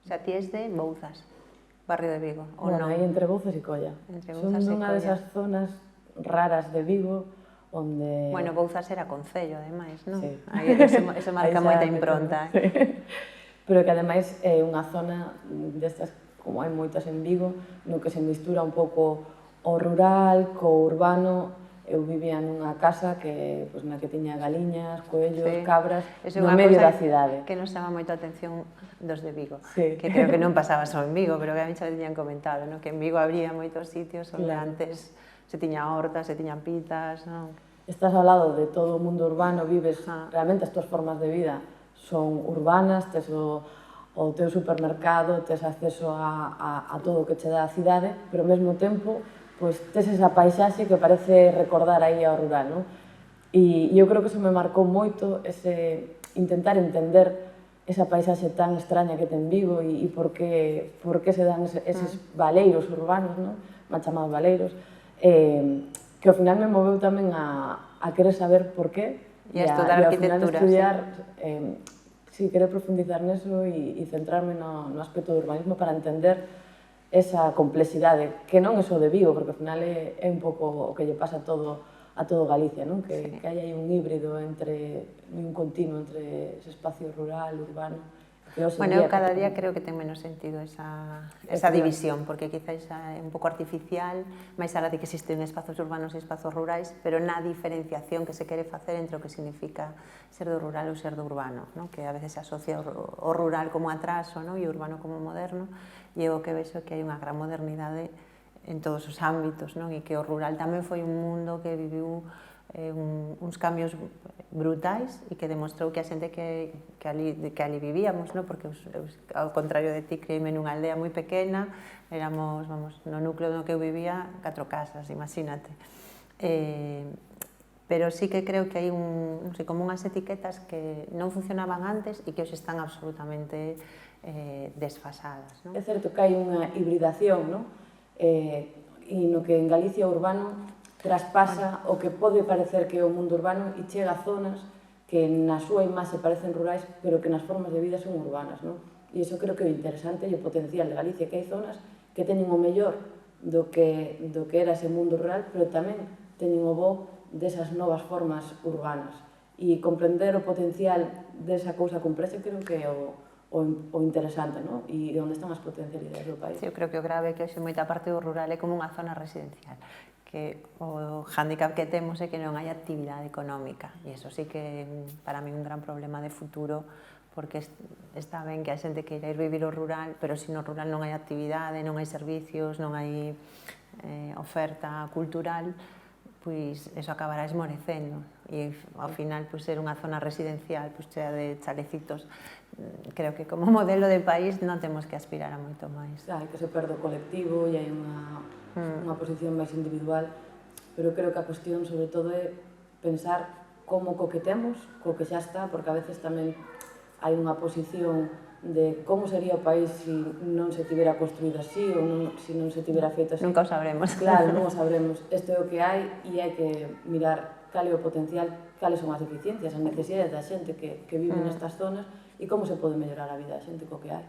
O sea, ti es de Bouzas, barrio de Vigo, ou Bueno, non? aí entre Bouzas e Colla. Son unha desas zonas raras de Vigo onde... Bueno, Bouzas era concello, ademais, non? Sí. Eso marca moita impronta. Sí. Pero que ademais é unha zona destas, como hai moitas en Vigo, no que se mistura un pouco o rural co urbano. Eu vivía nunha casa que, pues, na que tiña galiñas, coellos, cabras, no medio da cidade. Que nos chama moito a atención dos de Vigo, Sí. que creo que non pasaba só en Vigo, pero que a mí xa me tiñan comentado, ¿no? Que en Vigo habría moitos sitios onde antes se tiña hortas, se tiñan pitas, non? Estás ao lado de todo o mundo urbano, vives, realmente as túas formas de vida son urbanas, tes o teu supermercado, tes acceso a todo o que che dá a cidade, pero ao mesmo tempo, pois, tes esa paisaxe que parece recordar aí ao rural, non? E eu creo que eso me marcou moito, ese intentar entender esa paisaxe tan extraña que ten Vigo e por que se dan eses valeiros urbanos, non? Mal chamados valeiros, que ao final me moveu tamén a querer saber por qué e a estudar arquitectura, estudiar, sí, querer profundizar neso e centrarme no aspecto do urbanismo para entender esa complexidade, que non é só de Vigo, porque ao final é un pouco o que lle pasa a todo Galicia, non? Que hai aí un híbrido un continuo entre ese espacio rural, urbano. Bueno, eu cada día creo que ten menos sentido esa división, porque quizás é un pouco artificial, máis alá de que existen espazos urbanos e espazos rurais, pero na diferenciación que se quere facer entre o que significa ser do rural ou ser do urbano, que a veces se asocia o rural como atraso e o urbano como moderno, e eu o que vexo é que hai unha gran modernidade en todos os ámbitos, e que o rural tamén foi un mundo que viviu uns cambios brutais e que demostrou que a xente que ali vivíamos, porque ao contrario de ti, creíme nunha aldea moi pequena, éramos, no núcleo no que eu vivía, 4 casas, imagínate. Pero sí que creo que hai como unhas etiquetas que non funcionaban antes e que hoxe están absolutamente desfasadas. É certo que hai unha hibridación, e no que en Galicia o urbano traspasa o que pode parecer que é o mundo urbano e chega a zonas que na súa imaxe parecen rurais, pero que nas formas de vida son urbanas, E iso creo que é interesante e o potencial de Galicia, que hai zonas que teñen o mellor do que era ese mundo rural, pero tamén teñen o bo desas novas formas urbanas. E comprender o potencial desa cousa complexa creo que é o interesante, e onde están as potencialidades do país. Eu creo que o grave é que hoxe moita parte do rural é como unha zona residencial, que o hándicap que temos é que non hai actividade económica, e iso sí que para mí un gran problema de futuro, porque está ben que a xente queira ir vivir o rural, pero se no rural non hai actividade, non hai servicios, non hai oferta cultural, pois eso acabará esmorecendo, e ao final ser unha zona residencial chea de chalecitos, creo que como modelo de país non temos que aspirar a moito máis. Hai que se perde o colectivo e hai unha posición máis individual, pero creo que a cuestión sobre todo é pensar como coquetemos co que xa está, porque a veces tamén hai unha posición de como sería o país se non se tivera construído así ou se non se tivera feito así. Nunca o sabremos. Claro, non o sabremos. Isto é o que hai e hai que mirar cal é o potencial, cales son as eficiencias, as necesidades da xente que vive nestas zonas e como se pode mellorar a vida da xente co que hai.